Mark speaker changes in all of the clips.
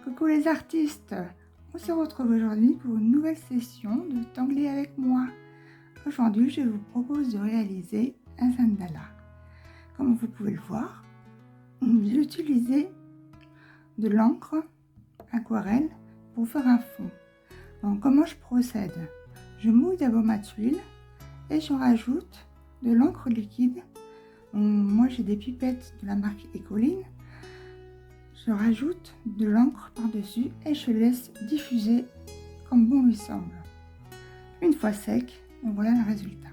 Speaker 1: Coucou les artistes, on se retrouve aujourd'hui pour une nouvelle session de Tangler avec moi. Aujourd'hui, je vous propose de réaliser un mandala. Comme vous pouvez le voir, j'ai utilisé de l'encre aquarelle pour faire un fond. Donc, comment je procède? Je mouille d'abord ma tuile et je rajoute de l'encre liquide. Moi, j'ai des pipettes de la marque Ecoline. Je rajoute de l'encre par-dessus et je laisse diffuser comme bon lui semble. Une fois sec, voilà le résultat.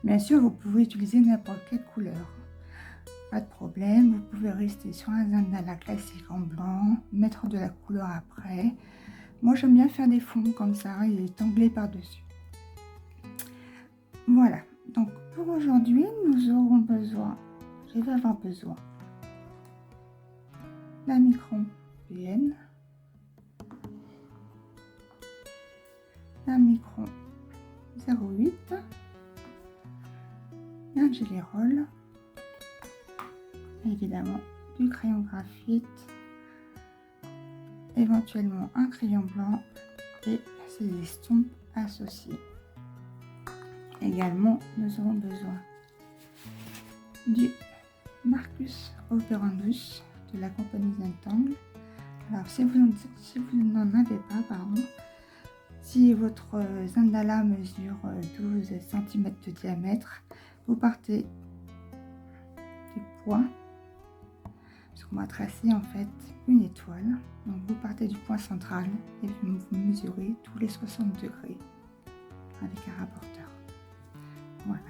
Speaker 1: Bien sûr, vous pouvez utiliser n'importe quelle couleur. Pas de problème, vous pouvez rester sur un mandala classique en blanc, mettre de la couleur après. Moi, j'aime bien faire des fonds comme ça et tangler par-dessus. Voilà, donc pour aujourd'hui, je vais avoir besoin d'un micron PN, d'un micron 0,8, d'un gelé roll, évidemment du crayon graphite, éventuellement un crayon blanc et ses estompes associées. Également, nous aurons besoin du Marcus Operandus de la compagnie Zentangle. Alors, si vous n'en avez pas, si votre mandala mesure 12 cm de diamètre, vous partez du point, parce qu'on va tracer en fait une étoile. Donc, vous partez du point central et vous mesurez tous les 60 degrés avec un rapporteur. Voilà.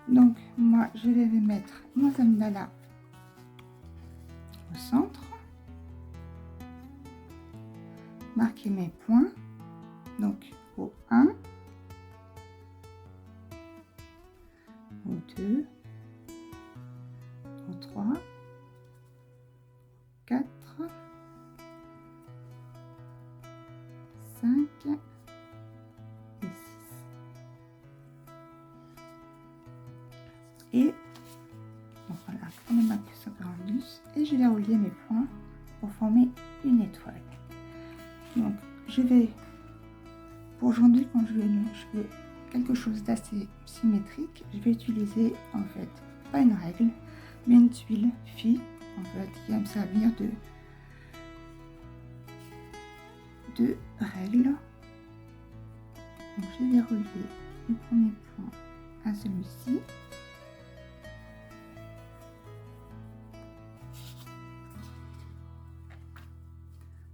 Speaker 1: Donc, moi, je vais mettre mon mandala au centre, marquer mes points, donc au 1, au 2, au 3, 4, 5 et 6. Et donc voilà, pour le Marcus Operandus, et je vais relier mes points pour former une étoile. Donc je vais, pour aujourd'hui, quand je veux quelque chose d'assez symétrique, je vais utiliser en fait pas une règle, mais une tuile fille en fait qui va me servir de règle. Donc je vais relier le premier point à celui-ci.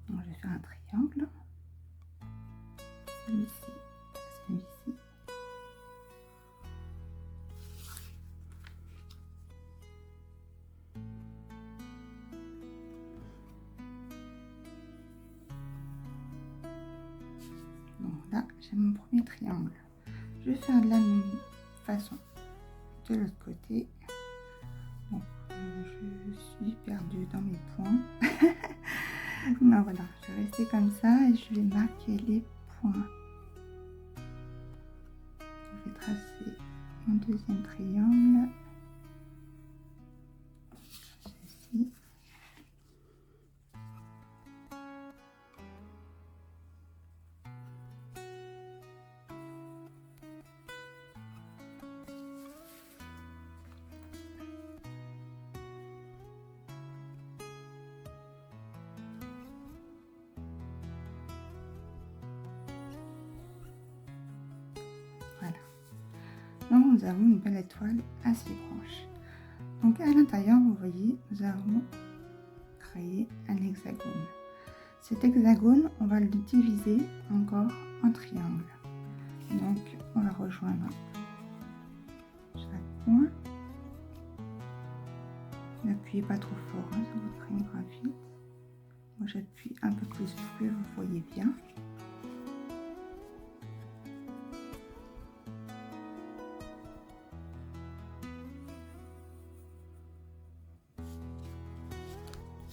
Speaker 1: Donc je vais faire un triangle. Celui-ci, celui-ci. Donc là, j'ai mon premier triangle. Je vais faire de la même façon de l'autre côté. Donc, je suis perdue dans mes points. Non, voilà, je vais rester comme ça et je vais marquer les points. Je vais tracer mon deuxième triangle. Ceci. Voilà. Donc nous avons une belle étoile assez proche. Donc à l'intérieur, vous voyez, nous avons créé un hexagone. Cet hexagone, on va le diviser encore en triangles. Donc on va rejoindre chaque point. N'appuyez pas trop fort sur votre crayon graphite. Moi j'appuie un peu plus pour que vous voyez bien.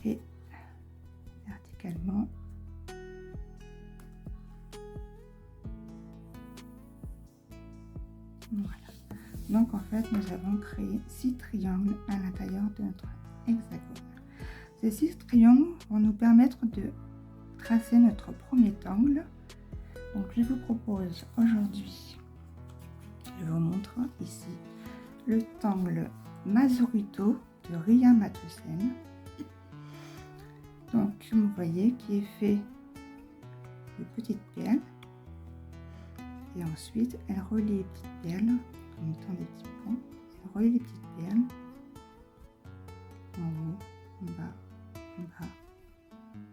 Speaker 1: Et verticalement. Voilà. Donc en fait, nous avons créé 6 triangles à l'intérieur de notre hexagone. Ces 6 triangles vont nous permettre de tracer notre premier angle. Donc je vous propose aujourd'hui, je vous montre ici le tangle Masurito de Ria Mattheusen. Donc vous voyez qui est fait de petites perles et ensuite elle relie les petites perles en mettant des petits points. Elle relie les petites perles en haut, en bas, en bas,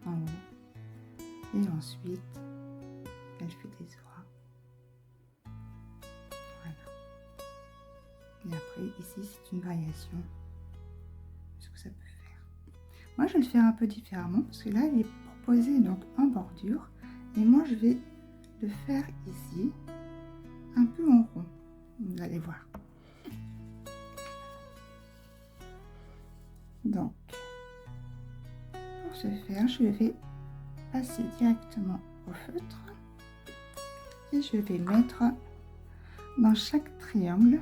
Speaker 1: en haut et ensuite elle fait des oies. Voilà. Et après ici c'est une variation de ce que ça peut faire. Moi je vais le faire un peu différemment parce que là il est proposé donc en bordure et moi je vais le faire ici un peu en rond. Vous allez voir. Donc pour ce faire je vais passer directement au feutre et je vais mettre dans chaque triangle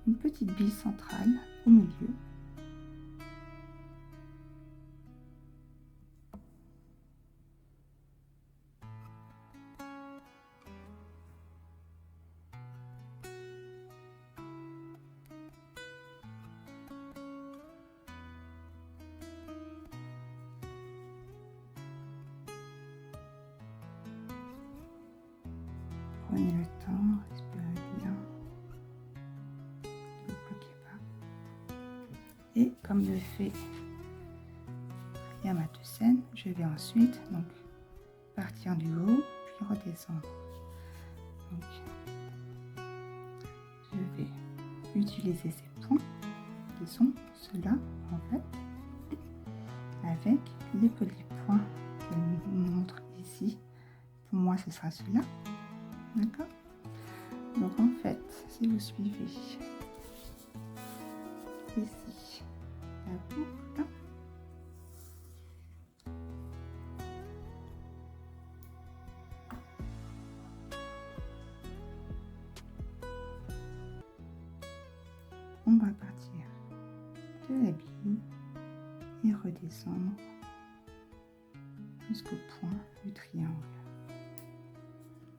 Speaker 1: une petite bille centrale au milieu. Prenez le temps, respirez bien, ne vous bloquez pas. Et comme le fait Ria Mattheusen, je vais ensuite donc partir du haut puis redescendre. Donc, je vais utiliser ces points qui sont ceux-là en fait, avec les petits points que je vous montre ici. Pour moi, ce sera ceux-là. D'accord? Donc en fait, si vous suivez ici la boucle, on va partir de la bille et redescendre jusqu'au point du triangle.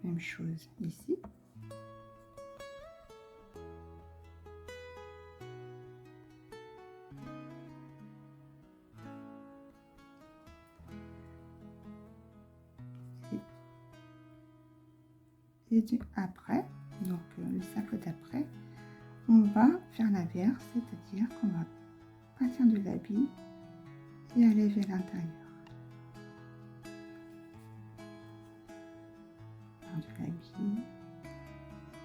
Speaker 1: Même chose ici. Et après, donc le cercle d'après, on va faire l'inverse, c'est-à-dire qu'on va partir de la bille et aller vers l'intérieur. De la bille,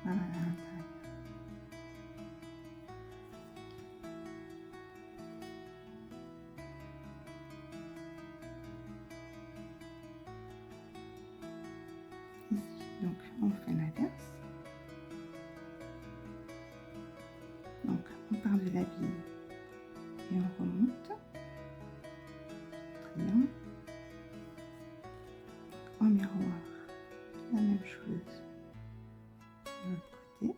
Speaker 1: vers l'intérieur. Ici, donc on fait l'inverse. Donc on part de la bille et on remonte. Triangle. En miroir, la même chose de l'autre côté.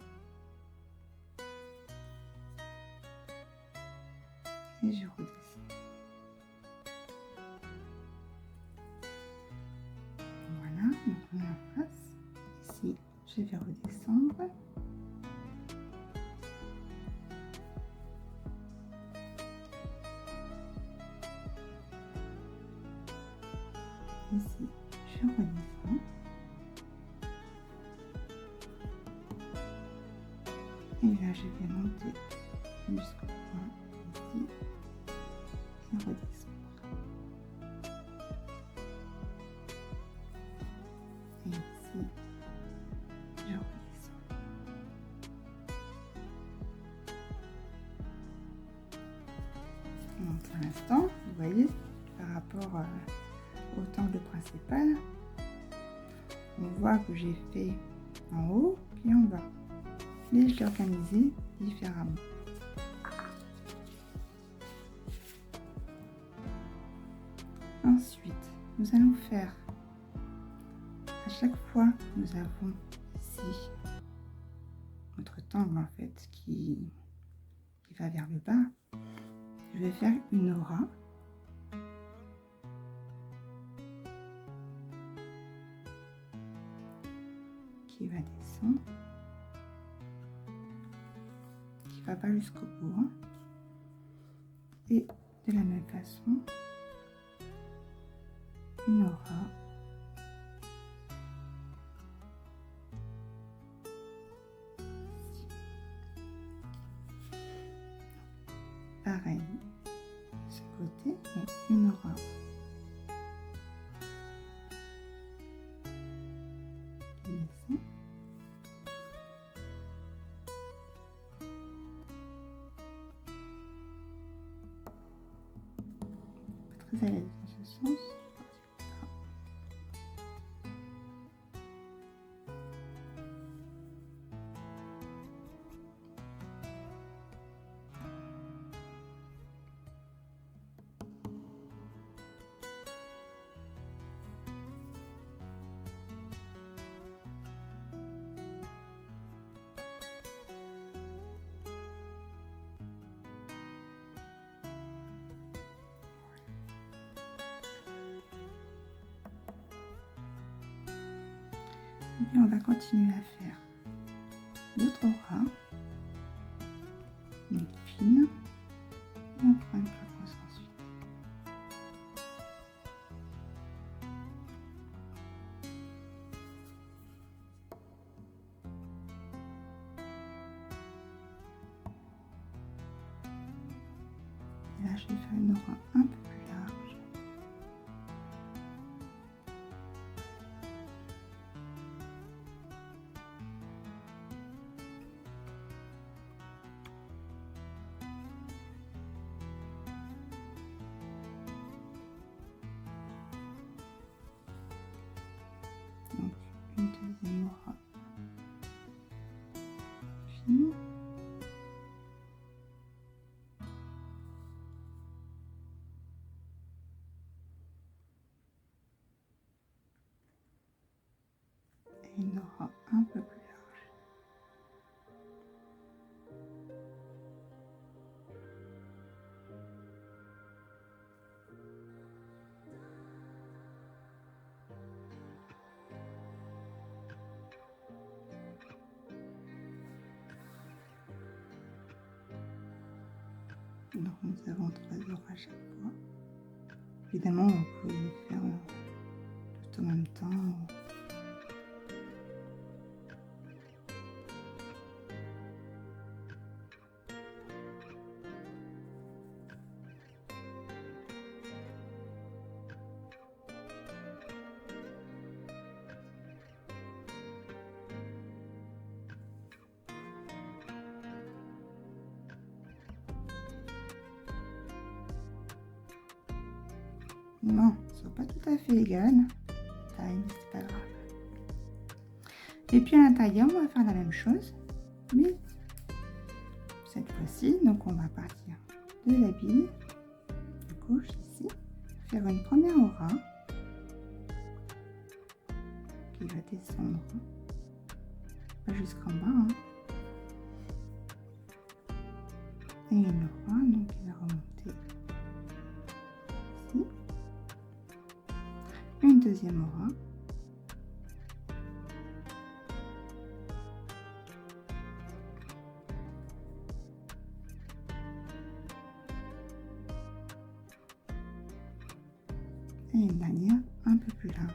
Speaker 1: Et je redescends. Voilà, donc on est en face. Ici, je vais redescendre. Ici, je redescends. Et là, je vais monter jusqu'au point ici et redescendre. Et ici, je redescends. Donc, pour l'instant, vous voyez, par rapport au tangle principal, on voit que j'ai fait en haut puis en bas. Et je l'ai organisé différemment. Ensuite, nous allons faire à chaque fois que nous avons ici notre tangle en fait qui va vers le bas, je vais faire une aura qui va descendre, qui va pas jusqu'au bout, hein. Et de la même façon, une aura ici. Pareil de ce côté, donc une aura qui descend. Très à l'aise dans ce sens. Et puis on va continuer à faire d'autres auras, une fine, et on fera une plus grosse ensuite. Et là je vais faire une aura un peu plus large. Donc une deuxième aura fine. Et une aura un peu plus large. Donc nous avons 3 auras à chaque fois. Évidemment, on peut les faire tout en même temps. Non, ils ne sont pas tout à fait égales. Taille, mais c'est pas grave. Et puis à l'intérieur, on va faire la même chose, mais cette fois-ci, donc on va partir de la bille de gauche ici, faire une première aura qui va descendre pas jusqu'en bas, hein. Et une aura donc qui va remonter ici, une deuxième aura. Et une dernière un peu plus large.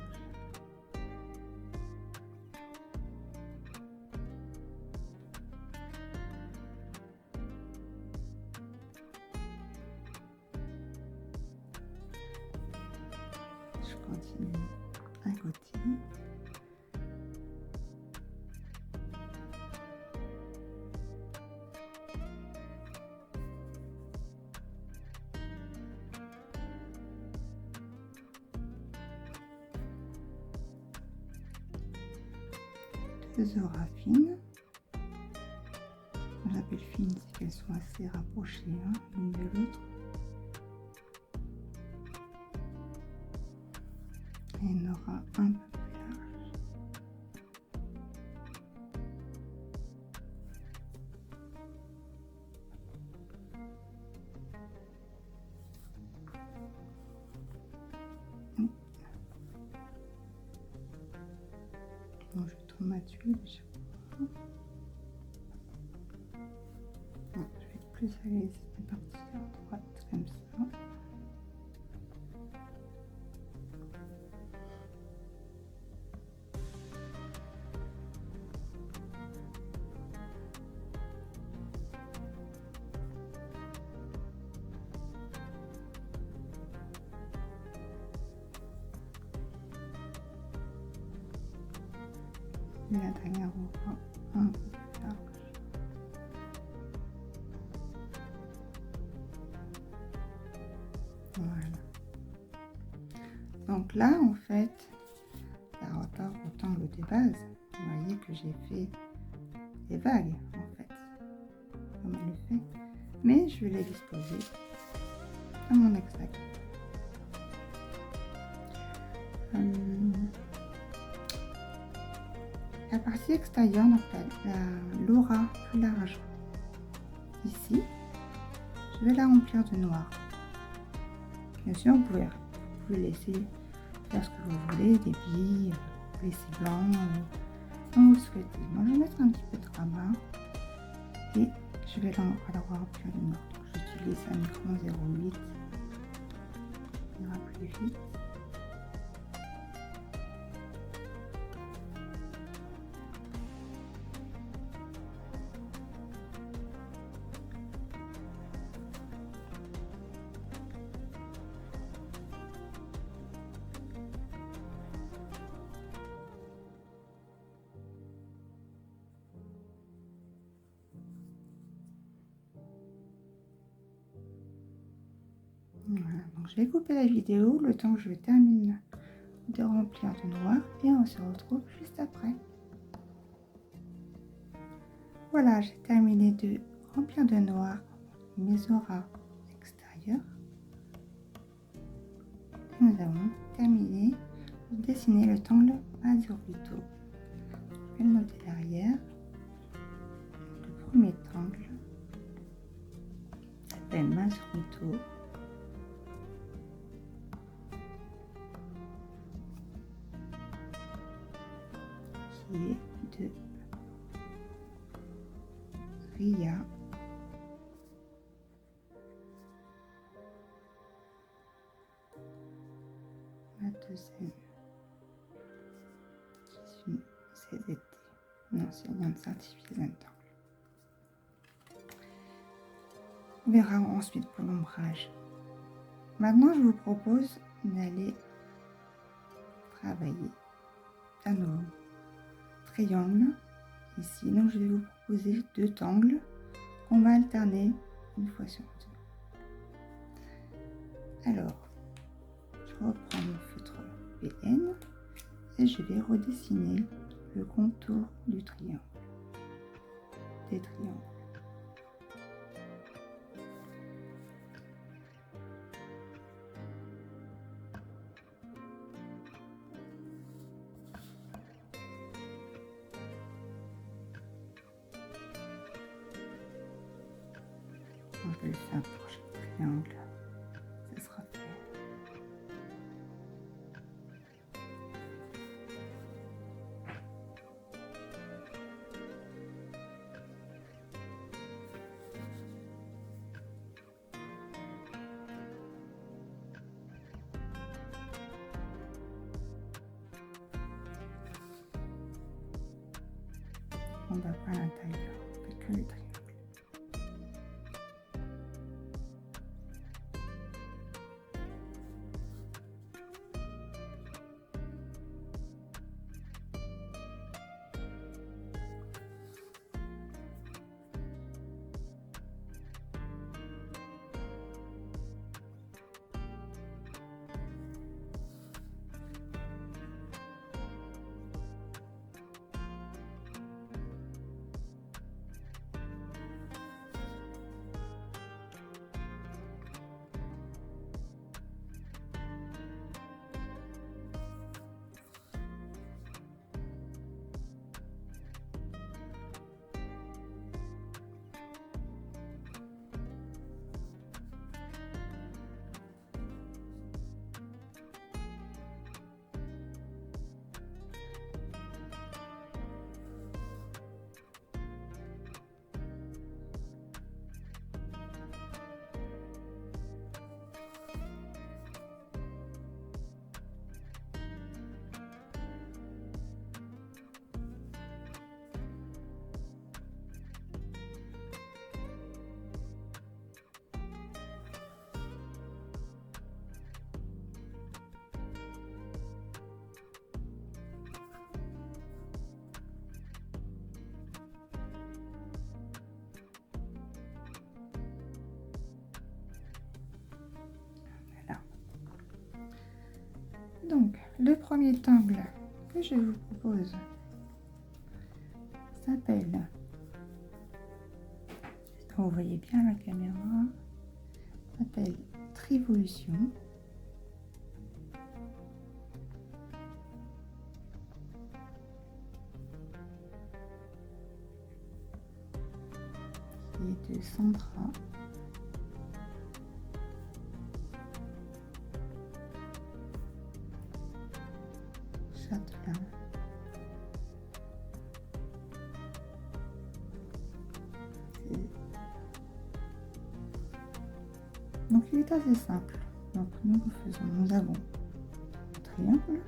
Speaker 1: Je continue à côté. Deux auras fines. J'appelle fines, c'est qu'elles sont assez rapprochées l'une de l'autre. Et une aura un peu plus large. Donc je tourne Mathieu déjà. Non, je vais plus aller partir à droite comme ça. Et la dernière aura un peu plus large. Voilà. Donc là, en fait, par rapport au angle de base, vous voyez que j'ai fait des vagues, en fait, comme elle le fait. Mais je vais les disposer à mon hexagone. La partie extérieure, donc l'aura plus large ici, je vais la remplir de noir. Bien sûr, vous pouvez laisser faire ce que vous voulez, des billes, laisser blanc, comme vous le souhaitez. Moi, je vais mettre un petit peu de rabat et je vais la remplir de noir. Donc, j'utilise un micron 0,8, il ira plus vite. Voilà, donc je vais couper la vidéo le temps que je termine de remplir de noir et on se retrouve juste après. Voilà, j'ai terminé de remplir de noir mes auras extérieures. Et nous avons terminé de dessiner le tangle Mazurito. Je vais le noter derrière. Le premier tangle s'appelle Mazurito. Qui est de Ria. La deuxième qui suit CZT. Non, c'est bien de certifié d'un tangle. On verra ensuite pour l'ombrage. Maintenant, je vous propose d'aller travailler à nos triangles ici. Donc, je vais vous proposer deux tangles qu'on va alterner une fois sur deux. Alors, je reprends mon feutre PN et je vais redessiner le contour du triangle, des triangles. Je vais le faire pour chaque triangle, ça sera fait. On va pas à l'intérieur, on fait que les triangles. Donc, le premier angle que je vous propose s'appelle, vous voyez bien la caméra, s'appelle Trivolution. Qui est de Sandra. Châtelain. Donc il est assez simple. Donc nous avons un triangle,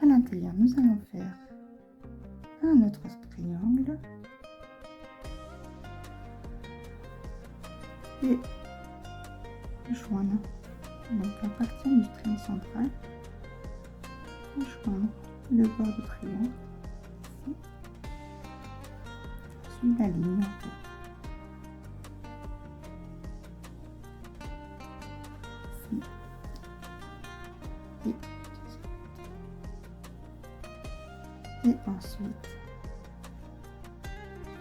Speaker 1: à l'intérieur nous allons faire un autre triangle et joindre, donc à partir du triangle central, joindre le bord du triangle ici, sur la ligne en fait. Ici. Et ensuite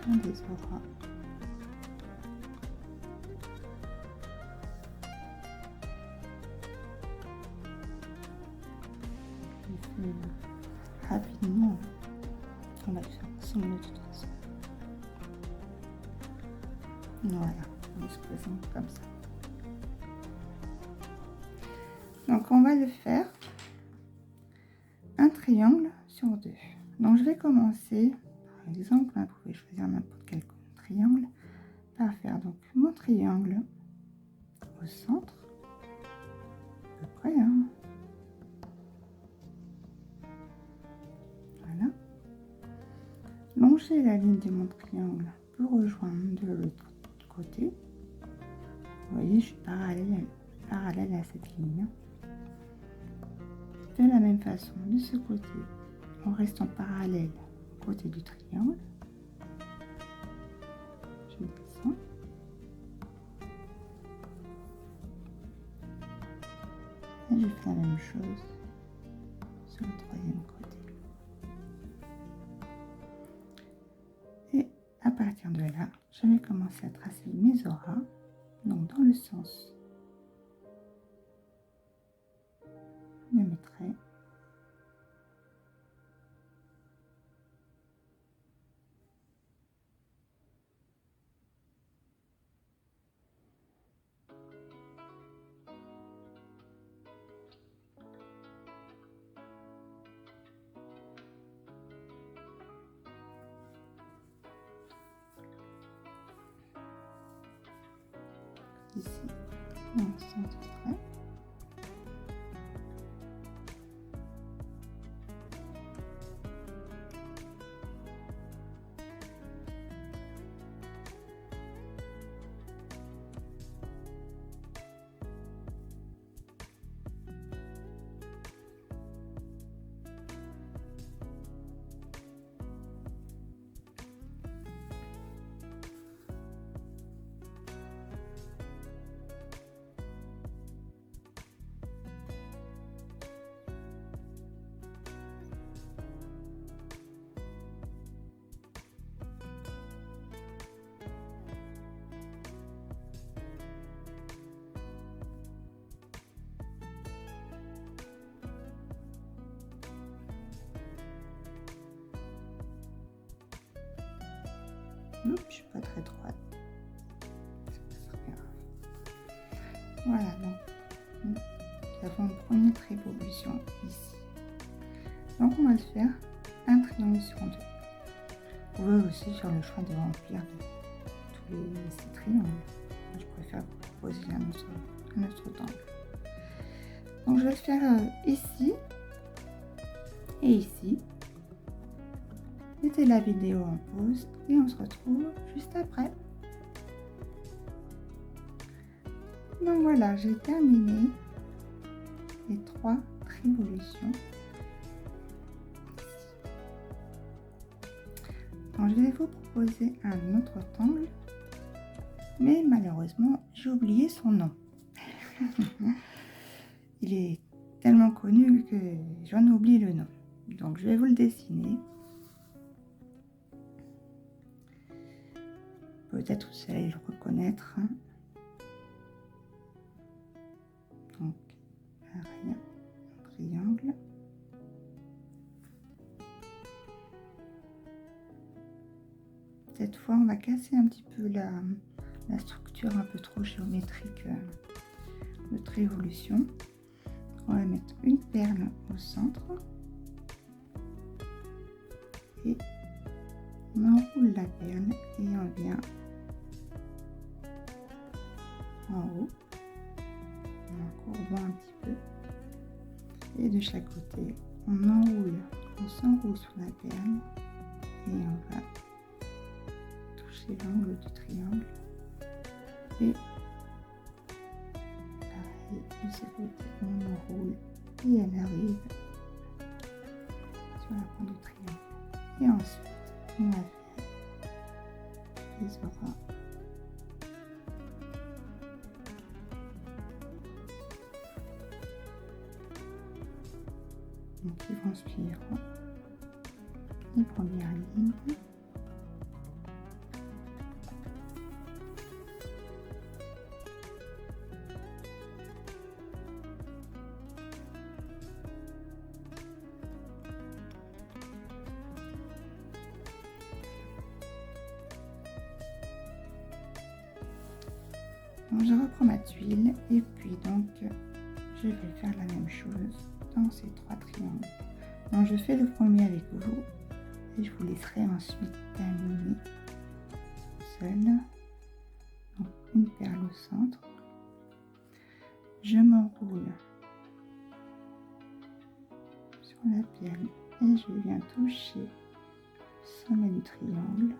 Speaker 1: on les aura rapidement. On va le faire ensemble de toute façon. Voilà, on se présente comme ça. Donc on va le faire un triangle sur deux. Donc je vais commencer, par exemple, vous pouvez choisir n'importe quel triangle, par faire donc mon triangle au centre, à peu près, hein. Voilà. Longer la ligne de mon triangle pour rejoindre de l'autre côté. Vous voyez, je suis parallèle à cette ligne. De la même façon, de ce côté, en restant parallèle au côté du triangle, je descends. Et je fais la même chose sur le troisième côté. Et à partir de là, je vais commencer à tracer mes auras, donc dans le sens de mes traits. Ici, dans le sens du trait. Oups, je suis pas très droite. C'est pas grave. Voilà, donc nous avons une première révolution ici. Donc on va le faire un triangle sur deux. Vous pouvez aussi faire le choix de remplir de tous ces triangles. Je préfère vous proposer un autre angle. Donc je vais le faire ici et ici. Mettez la vidéo en pause et on se retrouve juste après. Donc voilà, j'ai terminé les 3 révolutions. Donc, je vais vous proposer un autre angle, mais malheureusement, j'ai oublié son nom. Il est tellement connu que j'en oublie le nom. Donc, je vais vous le dessiner. Peut-être vous allez le reconnaître. Donc, un triangle. Cette fois, on va casser un petit peu la structure un peu trop géométrique de notre révolution. On va mettre une perle au centre et on enroule la perle et on vient en haut, en courbant un petit peu, et de chaque côté on enroule, on s'enroule sur la perle et on va toucher l'angle du triangle et pareil de ce côté on enroule et elle arrive sur la pointe du triangle. Et ensuite on va faire les auras. Donc ils vont suivre les premières lignes. Donc je reprends ma tuile et puis donc je vais faire la même chose dans ces trois triangles. Donc je fais le premier avec vous et je vous laisserai ensuite terminer seul. Donc une perle au centre. Je m'enroule sur la perle et je viens toucher le sommet du triangle.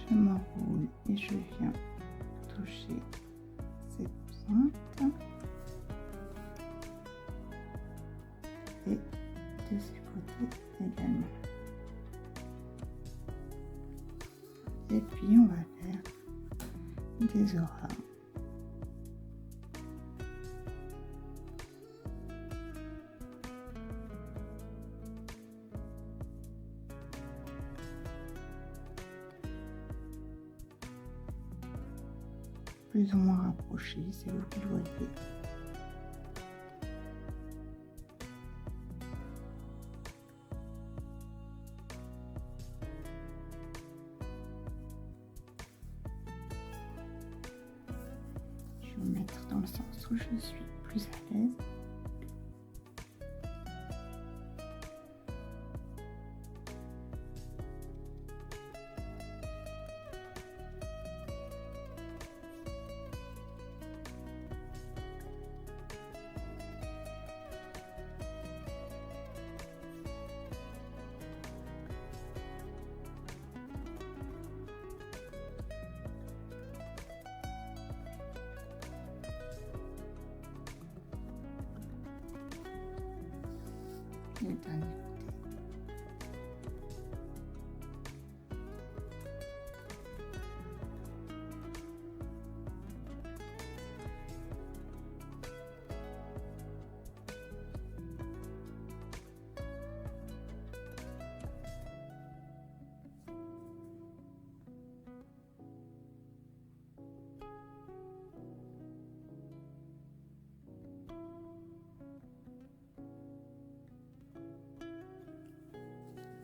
Speaker 1: Je m'enroule et je viens toucher cette pointe et de ce côté également. Et puis on va faire des auras. Plus ou moins rapproché, c'est vous qui le voyez. Je vais me mettre dans le sens où je suis plus à l'aise. Le dernier côté.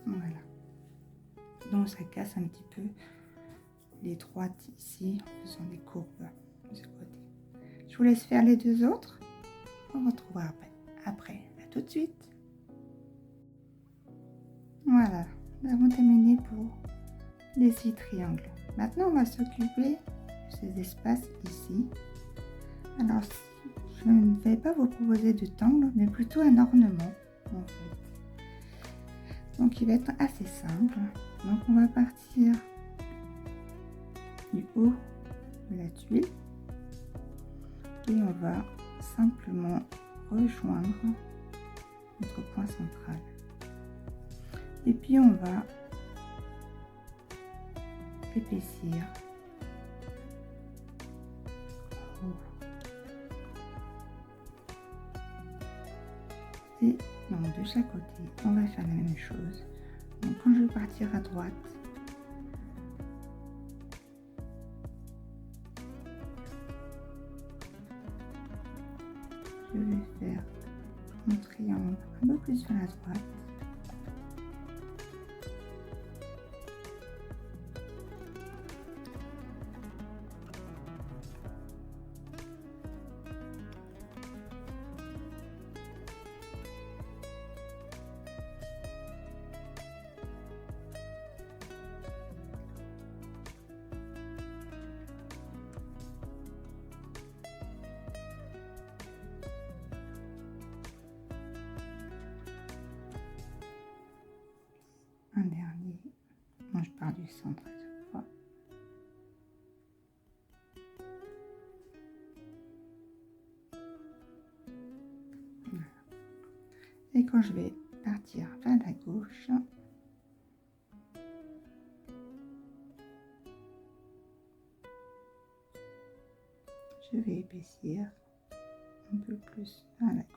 Speaker 1: Voilà. Donc ça casse un petit peu les droites ici en faisant des courbes de ce côté. Je vous laisse faire les deux autres. On retrouvera après. À tout de suite. Voilà, nous avons terminé pour les 6 triangles. Maintenant, on va s'occuper de ces espaces ici. Alors, je ne vais pas vous proposer de tangle, mais plutôt un ornement, en fait. Donc, il va être assez simple. Donc, on va partir du haut de la tuile et on va simplement rejoindre notre point central. Et puis on va épaissir. Et donc de chaque côté, on va faire la même chose. Donc quand je vais partir à droite, je vais faire mon triangle un peu plus vers la droite. Un dernier. Moi, je pars du centre à chaque fois. Voilà. Et quand je vais partir vers la gauche, je vais épaissir un peu plus à la gauche.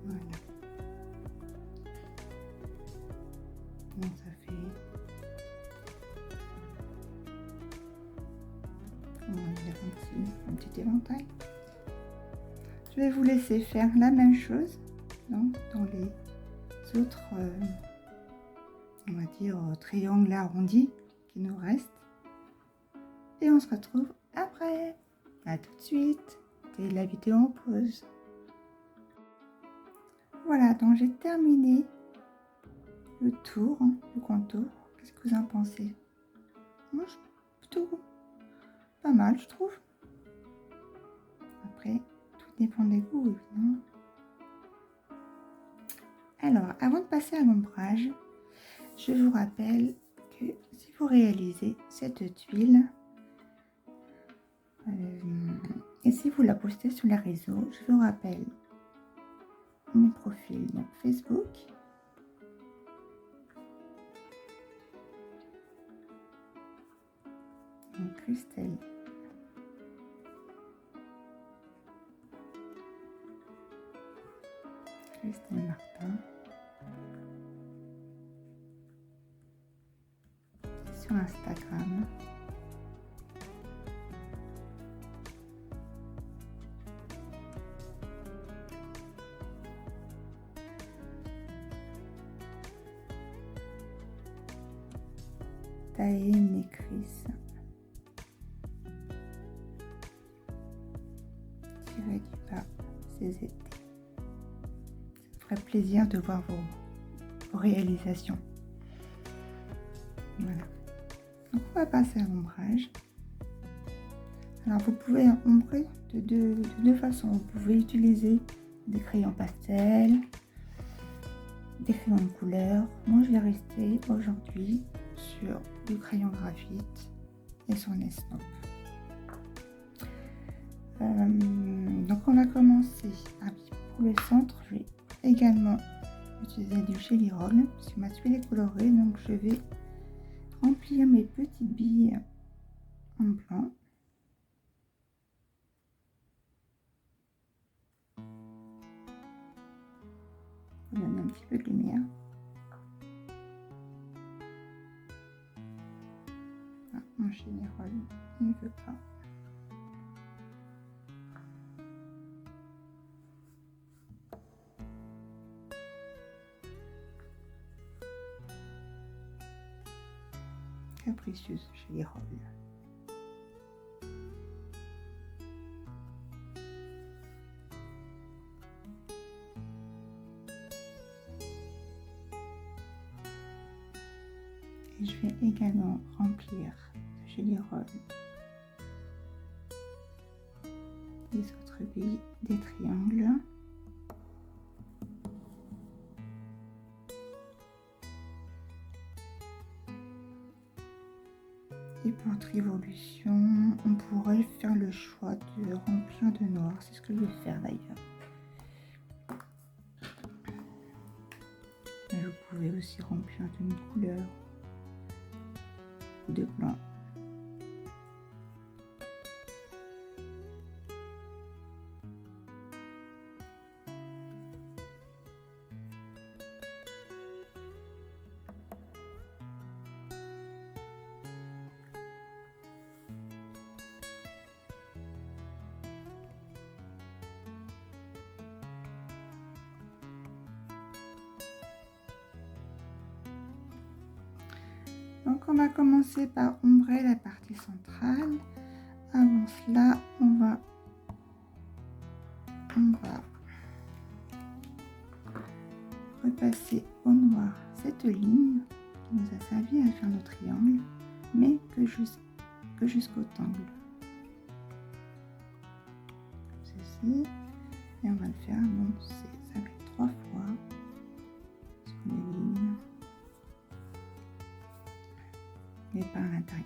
Speaker 1: Voilà. Donc ça fait un petit éventail. Je vais vous laisser faire la même chose donc, dans les autres, on va dire, triangles arrondis qui nous restent. Et on se retrouve après. À tout de suite. Et la vidéo en pause. Voilà, donc j'ai terminé le tour, le contour. Qu'est-ce que vous en pensez? Moi, je plutôt pas mal, je trouve. Après, tout dépend des goûts, évidemment. Alors, avant de passer à l'ombrage, je vous rappelle que si vous réalisez cette tuile, et si vous la postez sur les réseaux, je vous rappelle mes profils, donc Facebook, donc Christelle Martin, sur Instagram. Taïm et Chris. Tiré du bas, CZT. Ça ferait plaisir de voir vos réalisations. Voilà. Donc on va passer à l'ombrage. Alors vous pouvez ombrer de deux façons. Vous pouvez utiliser des crayons pastel, des crayons de couleur. Moi je vais rester aujourd'hui sur du crayon graphite et son estompe. Donc on va commencer. Pour le centre, je vais également utiliser du Gelly Roll parce que ma tuile est colorée, donc je vais remplir mes petites billes en blanc. On donne un petit peu de lumière. Ah, mon Gelly Roll, il ne veut pas. capricieuse chez les rôles. Et je vais également remplir de Jelly Roll les autres billes des triangles. Et pour Trivolution, on pourrait faire le choix de remplir de noir. C'est ce que je vais faire d'ailleurs. Mais vous pouvez aussi remplir d'une couleur ou de blanc. Donc on va commencer par ombrer la partie centrale. Avant cela, on va repasser au noir cette ligne qui nous a servi à faire nos triangles, mais que jusqu'au tangle. Ceci, et on va le faire, donc ça fait 3 fois sur les lignes. Et par l'intérieur.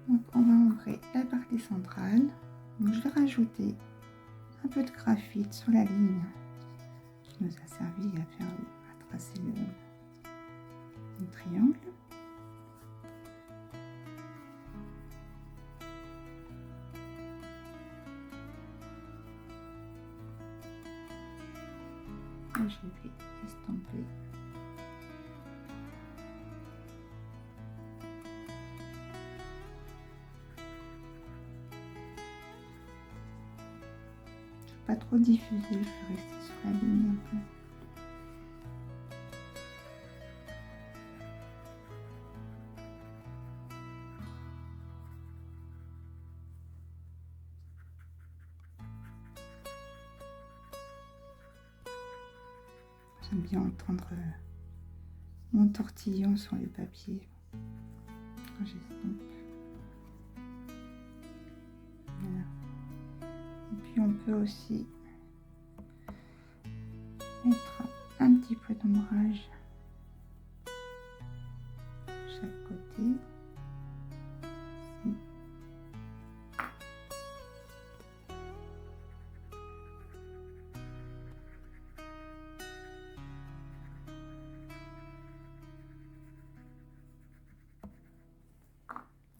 Speaker 1: Donc on va ouvrir la partie centrale. Donc je vais rajouter un peu de graphite sur la ligne qui nous a servi à tracer le triangle. Et je vais estomper. Je ne vais pas trop diffuser, je vais rester sur la ligne un peu. J'aime bien entendre mon tortillon sur le papier quand j'estompe. Voilà. Et puis on peut aussi mettre un petit peu d'ombrage de chaque côté.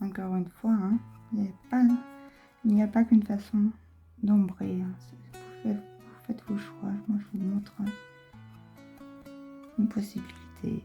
Speaker 1: Encore une fois, hein, il n'y a pas qu'une façon d'ombrer. Hein. Vous faites vos choix. Moi, je vous montre une possibilité.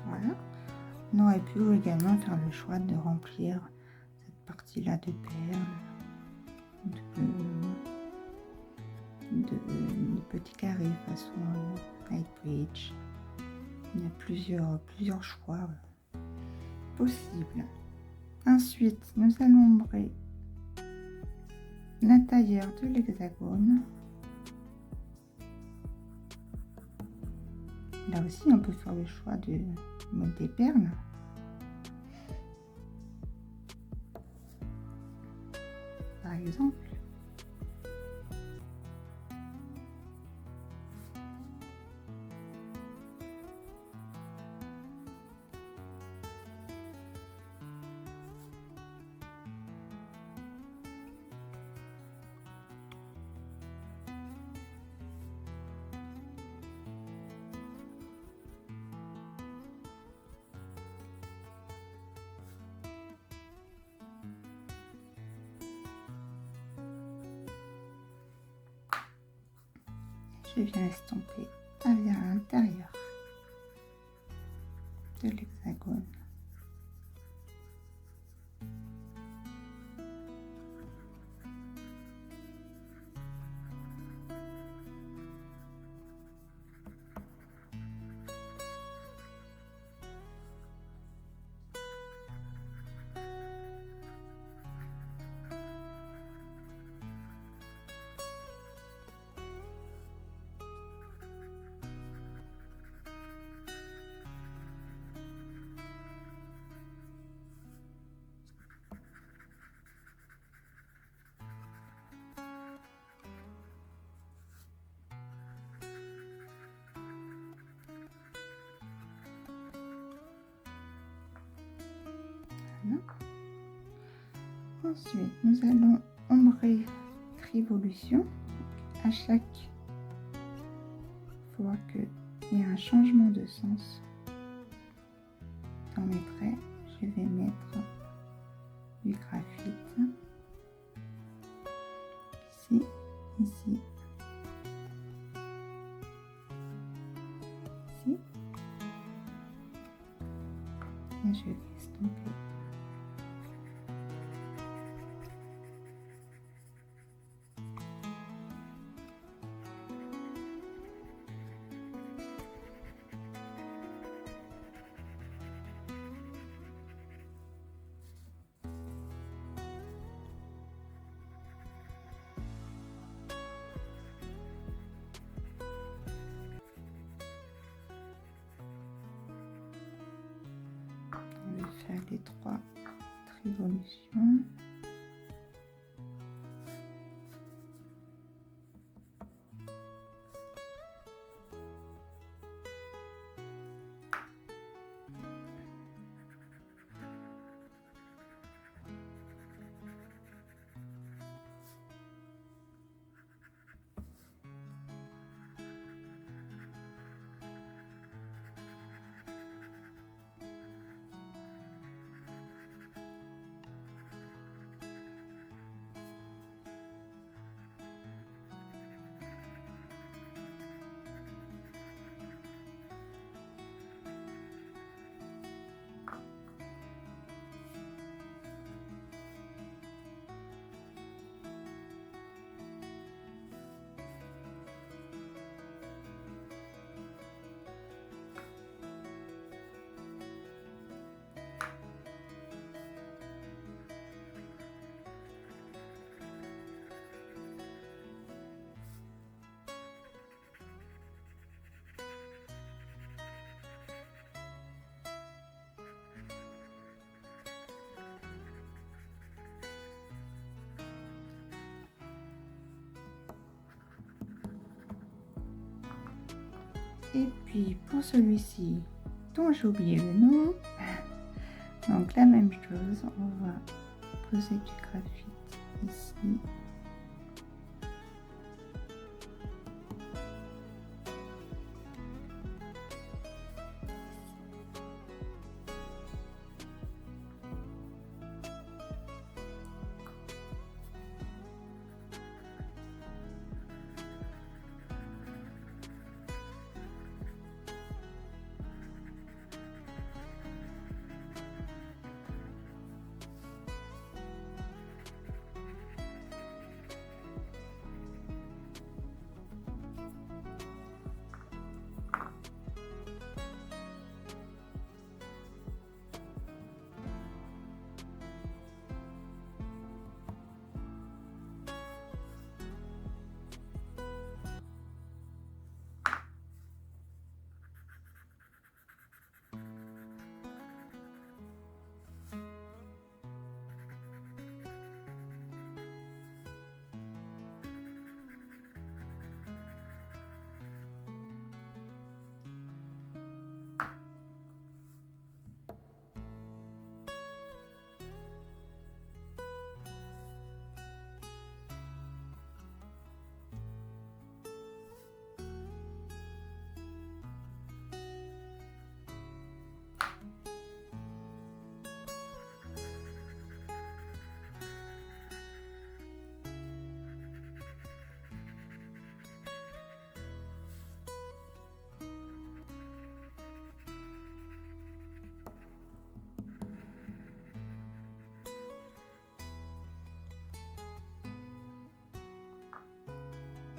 Speaker 1: Voilà. On aurait pu également faire le choix de remplir cette partie-là de perles, de petits carrés façon Light Bridge. Il y a plusieurs choix possibles. Ensuite, nous allons ombrer l'intérieur de l'hexagone. Là aussi, on peut faire le choix de mettre des perles. Par exemple. je viens estomper vers l'intérieur de l'hexagone. Voilà. Ensuite, nous allons ombrer révolution. À chaque fois qu'il y a un changement de sens dans mes traits, je vais mettre du graphite ici, ici, ici, et je vais estomper. Je vais faire les 3 révolutions. Et puis pour celui-ci, dont j'ai oublié le nom, donc la même chose, on va poser du graphite ici.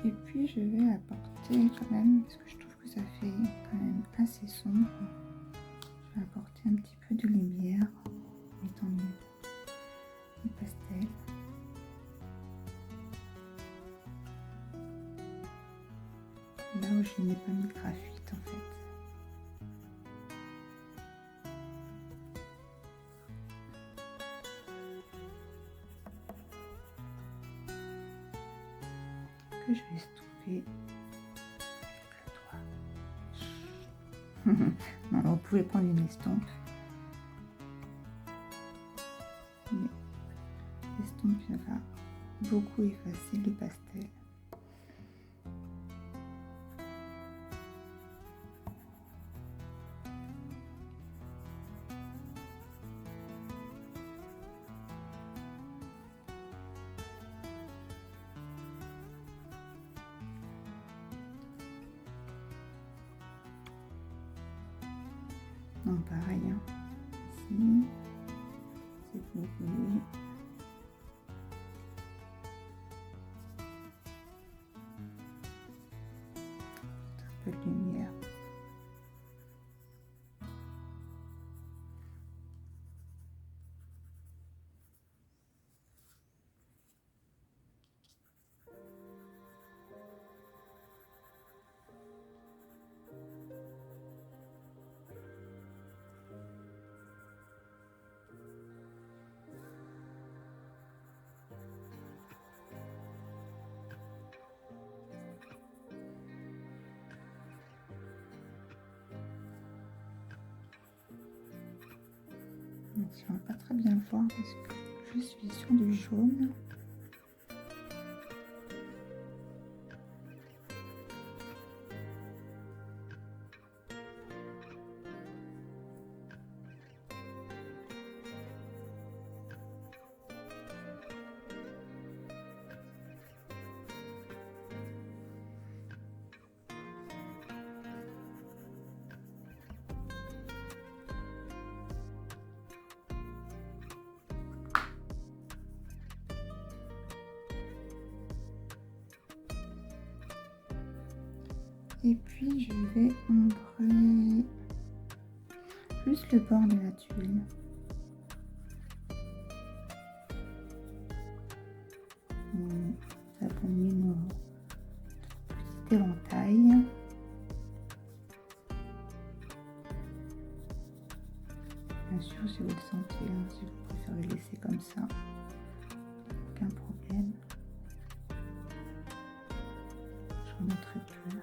Speaker 1: Et puis je vais apporter quand même, parce que je trouve que ça fait quand même assez sombre, je vais apporter un petit peu de lumière en mettant du pastel. Là où je n'ai pas mis de graphite en fait. Que je vais estomper avec le doigt. Non, vous pouvez prendre une estompe. Mais l'estompe va beaucoup effacer le pastel. Donc pareil, hein. Ici, si vous voulez. Un peu de lumière. On ne va pas très bien le voir parce que je suis sur du jaune. Et puis je vais ombrer plus le bord de la tuile. Ça abonne mon petit éventail. Bien sûr, si vous le sentez, hein, si vous préférez le laisser comme ça, aucun problème. J'en ai très peu.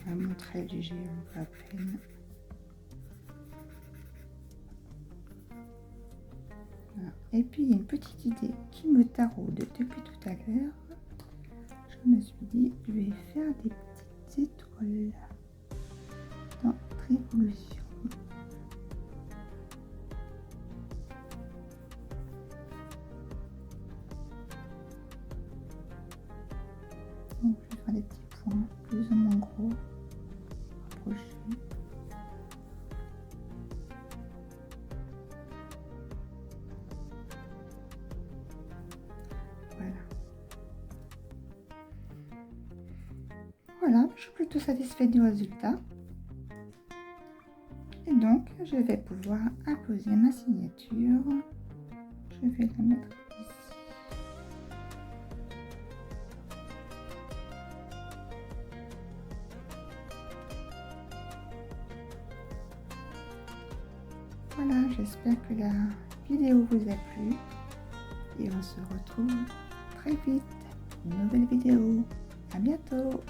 Speaker 1: Vraiment très léger, on voit à peine. Voilà. Et puis il y a une petite idée qui me taraude depuis tout à l'heure. Je me suis dit, je vais faire des petites étoiles dans Révolution. Donc je vais faire des petits points plus ou moins gros, rapprochés. Voilà, je suis plutôt satisfaite du résultat. donc, je vais pouvoir apposer ma signature. Je vais la mettre ici. Voilà, j'espère que la vidéo vous a plu et on se retrouve très vite. Une nouvelle vidéo. À bientôt.